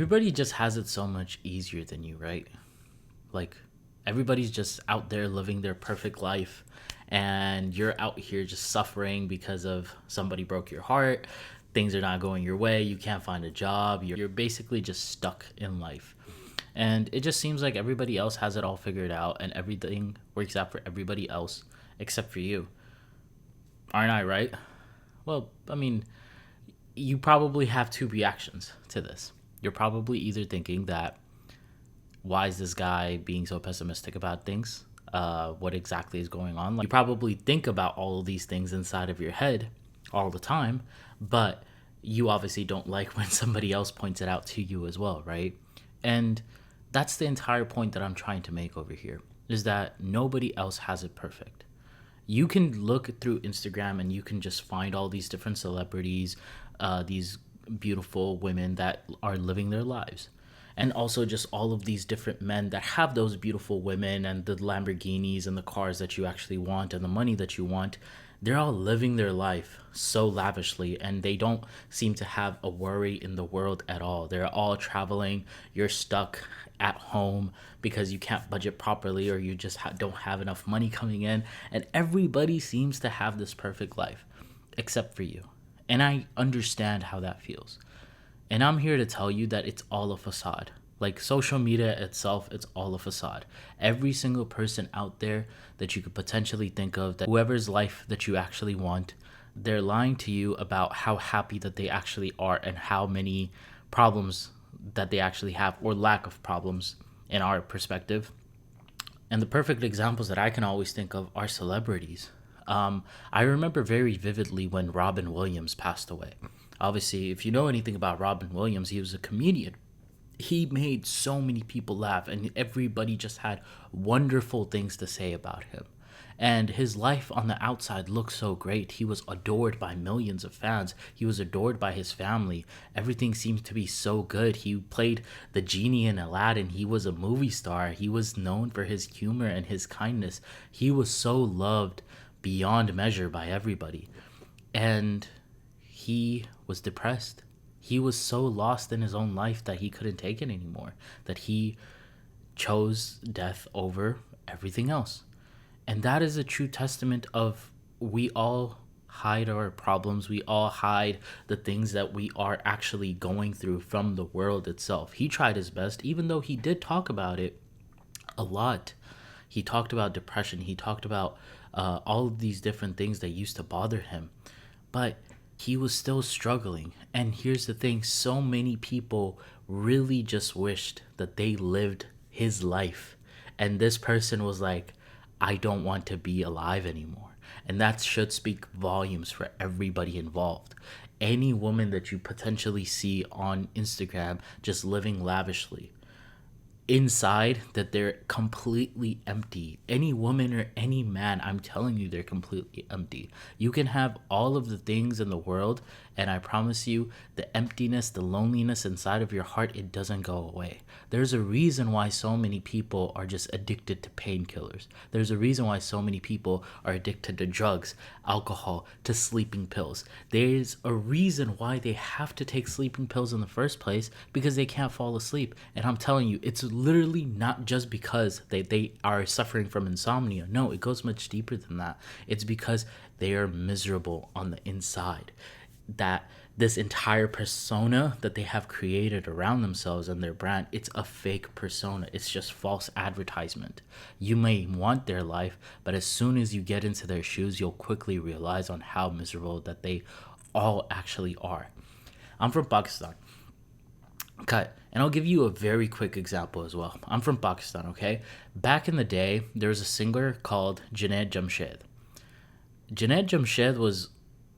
Everybody just has it so much easier than you, right? Like, everybody's just out there living their perfect life, and you're out here just suffering because of somebody broke your heart. Things are not going your way. You can't find a job. You're basically just stuck in life. And it just seems like everybody else has it all figured out and everything works out for everybody else except for you. Aren't I right? Well, I mean, you probably have two reactions to this. You're probably either thinking that, why is this guy being so pessimistic about things? What exactly is going on? Like, you probably think about all of these things inside of your head all the time, but you obviously don't like when somebody else points it out to you as well, right? And that's the entire point that I'm trying to make over here, is that nobody else has it perfect. You can look through Instagram and you can just find all these different celebrities, these beautiful women that are living their lives. And also just all of these different men that have those beautiful women and the Lamborghinis and the cars that you actually want and the money that you want. They're all living their life so lavishly and they don't seem to have a worry in the world at all. They're all traveling. You're stuck at home because you can't budget properly or you just don't have enough money coming in. And everybody seems to have this perfect life except for you. And I understand how that feels. And I'm here to tell you that it's all a facade. Like, social media itself, it's all a facade. Every single person out there that you could potentially think of, that whoever's life that you actually want, they're lying to you about how happy that they actually are and how many problems that they actually have, or lack of problems in our perspective. And the perfect examples that I can always think of are celebrities. I remember very vividly when Robin Williams passed away. Obviously, if you know anything about Robin Williams, he was a comedian. He made so many people laugh, and everybody just had wonderful things to say about him. And his life on the outside looked so great. He was adored by millions of fans. He was adored by his family. Everything seemed to be so good. He played the genie in Aladdin. He was a movie star. He was known for his humor and his kindness. He was so loved beyond measure by everybody. And he was depressed. He was so lost in his own life that he couldn't take it anymore, that he chose death over everything else. And that is a true testament of, we all hide our problems. We all hide the things that we are actually going through from the world itself. He tried his best, even though he did talk about it a lot. He talked about depression. He talked about all of these different things that used to bother him. But he was still struggling. And here's the thing, so many people really just wished that they lived his life. And this person was like, I don't want to be alive anymore. And that should speak volumes for everybody involved. Any woman that you potentially see on Instagram just living lavishly, inside, that they're completely empty. Any woman or any man, I'm telling you, they're completely empty. You can have all of the things in the world, and I promise you, the emptiness, the loneliness inside of your heart, it doesn't go away. There's a reason why so many people are just addicted to painkillers. There's a reason why so many people are addicted to drugs, alcohol, to sleeping pills. There's a reason why they have to take sleeping pills in the first place, because they can't fall asleep. And I'm telling you, it's literally not just because they are suffering from insomnia. No, it goes much deeper than that. It's because they are miserable on the inside. That this entire persona that they have created around themselves and their brand, it's a fake persona. It's just false advertisement. You may want their life, but as soon as you get into their shoes, you'll quickly realize on how miserable that they all actually are. I'm from Pakistan. Cut. And I'll give you a very quick example as well. I'm from Pakistan, okay? Back in the day, there was a singer called Junaid Jamshed. Junaid Jamshed was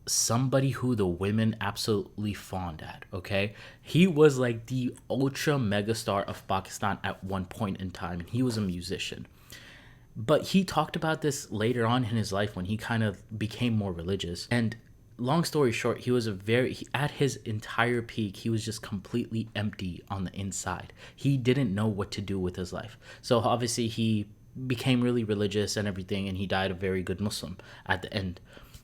somebody who the women absolutely fawned at, okay? He was like the ultra megastar of Pakistan at one point in time, and he was a musician. But he talked about this later on in his life when he kind of became more religious. And long story short, he was at his entire peak, he was just completely empty on the inside. He didn't know what to do with his life. So obviously he became really religious and everything, and he died a very good Muslim at the end.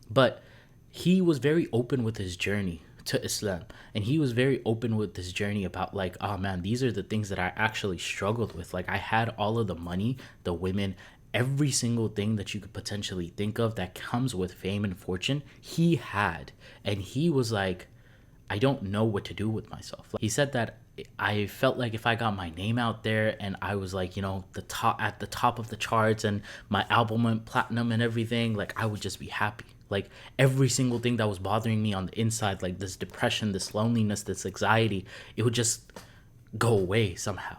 But he was very open with his journey to Islam. And he was very open with this journey about like, oh man, these are the things that I actually struggled with. Like I had all of the money, the women, every single thing that you could potentially think of that comes with fame and fortune, he had. And he was like, I don't know what to do with myself. He said that I felt like if I got my name out there and I was like, you know, the top at the top of the charts and my album went platinum and everything, like I would just be happy. Like every single thing that was bothering me on the inside, like this depression, this loneliness, this anxiety, it would just go away somehow.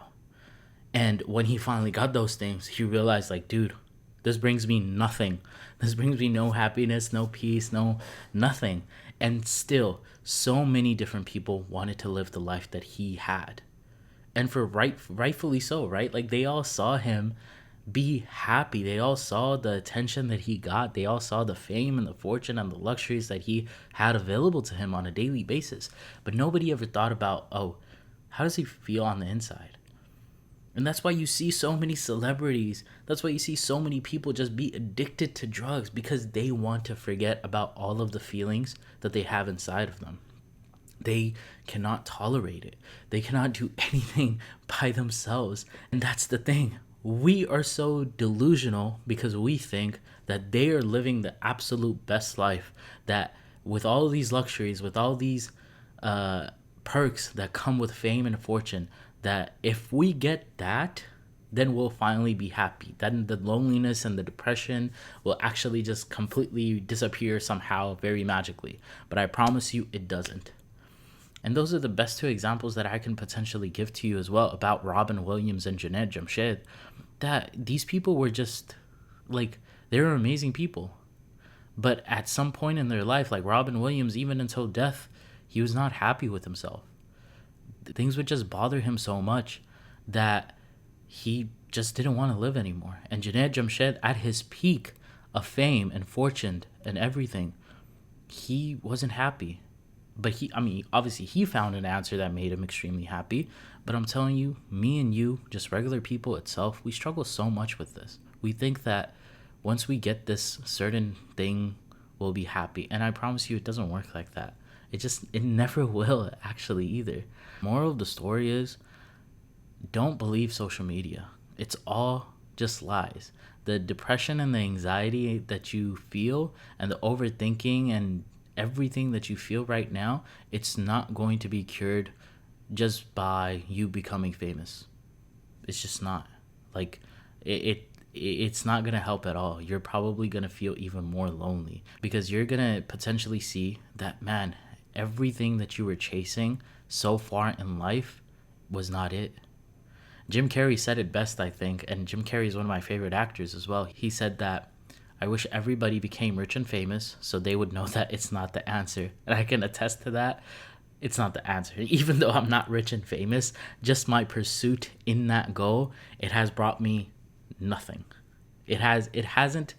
And when he finally got those things, he realized like, dude, this brings me nothing. This brings me no happiness, no peace, no nothing. And still, so many different people wanted to live the life that he had. And for rightfully so, right? Like they all saw him be happy. They all saw the attention that he got. They all saw the fame and the fortune and the luxuries that he had available to him on a daily basis. But nobody ever thought about, oh, how does he feel on the inside? And that's why you see so many celebrities. That's why you see so many people just be addicted to drugs because they want to forget about all of the feelings that they have inside of them. They cannot tolerate it. They cannot do anything by themselves. And that's the thing. We are so delusional because we think that they are living the absolute best life, that with all these luxuries, with all these perks that come with fame and fortune, that if we get that, then we'll finally be happy. Then the loneliness and the depression will actually just completely disappear somehow, very magically. But I promise you, it doesn't. And those are the best two examples that I can potentially give to you as well about Robin Williams and Junaid Jamshed. That these people were just, like, they were amazing people. But at some point in their life, like Robin Williams, even until death, he was not happy with himself. Things would just bother him so much that he just didn't want to live anymore. And Junaid Jamshed, at his peak of fame and fortune and everything, he wasn't happy. But obviously he found an answer that made him extremely happy. But I'm telling you, me and you, just regular people itself, we struggle so much with this. We think that once we get this certain thing, we'll be happy. And I promise you, it doesn't work like that. It never will actually either. Moral of the story is, don't believe social media. It's all just lies. The depression and the anxiety that you feel and the overthinking and everything that you feel right now, it's not going to be cured just by you becoming famous. It's just not. Like, it's not going to help at all. You're probably going to feel even more lonely because you're going to potentially see that, man, everything that you were chasing so far in life was not it. Jim Carrey said it best, I think, and Jim Carrey is one of my favorite actors as well. He said that, I wish everybody became rich and famous so they would know that it's not the answer. And I can attest to that. It's not the answer. Even though I'm not rich and famous, just my pursuit in that goal, it has brought me nothing. It hasn't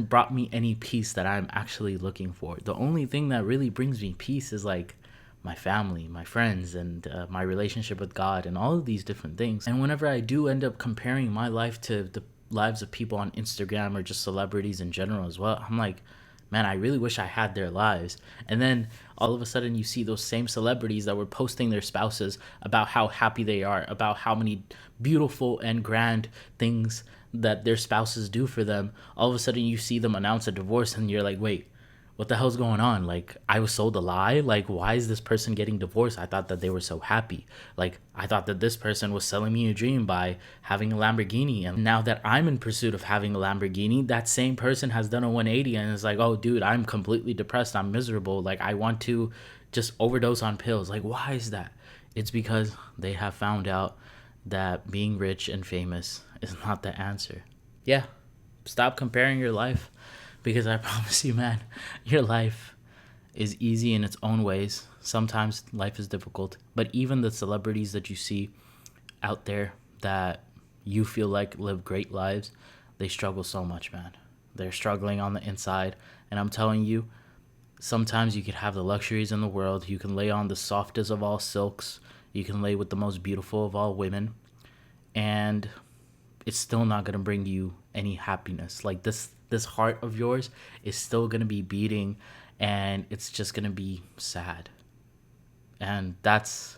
brought me any peace that I'm actually looking for. The only thing that really brings me peace is like my family, my friends, and my relationship with God and all of these different things. And whenever I do end up comparing my life to the lives of people on Instagram or just celebrities in general as well, I'm like, man, I really wish I had their lives. And then all of a sudden you see those same celebrities that were posting their spouses about how happy they are, about how many beautiful and grand things that their spouses do for them. All of a sudden you see them announce a divorce and you're like, wait, what the hell's going on? Like, I was sold a lie? Like, why is this person getting divorced? I thought that they were so happy. Like, I thought that this person was selling me a dream by having a Lamborghini. And now that I'm in pursuit of having a Lamborghini, that same person has done a 180 and is like, oh, dude, I'm completely depressed. I'm miserable. Like, I want to just overdose on pills. Like, why is that? It's because they have found out that being rich and famous is not the answer. Yeah, stop comparing your life. Because I promise you, man, your life is easy in its own ways. Sometimes life is difficult. But even the celebrities that you see out there that you feel like live great lives, they struggle so much, man. They're struggling on the inside. And I'm telling you, sometimes you could have the luxuries in the world. You can lay on the softest of all silks. You can lay with the most beautiful of all women. And it's still not going to bring you any happiness. Like this heart of yours is still going to be beating and it's just gonna be sad. And it's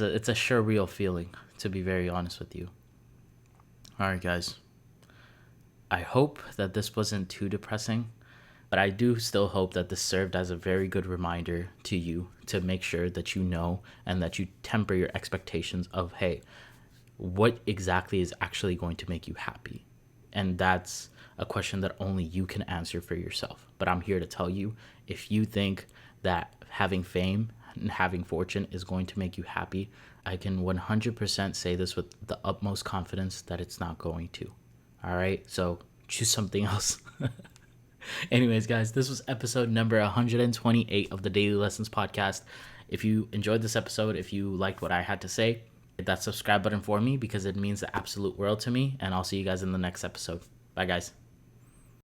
a surreal feeling, to be very honest with you. All right, guys. I hope that this wasn't too depressing, but I do still hope that this served as a very good reminder to you to make sure that you know and that you temper your expectations of, hey, what exactly is actually going to make you happy? And that's a question that only you can answer for yourself. But I'm here to tell you, if you think that having fame and having fortune is going to make you happy, I can 100% say this with the utmost confidence that it's not going to. All right, so choose something else. Anyways, guys, this was episode number 128 of the Daily Lessons podcast. If you enjoyed this episode, if you liked what I had to say, hit that subscribe button for me because it means the absolute world to me. And I'll see you guys in the next episode. Bye, guys.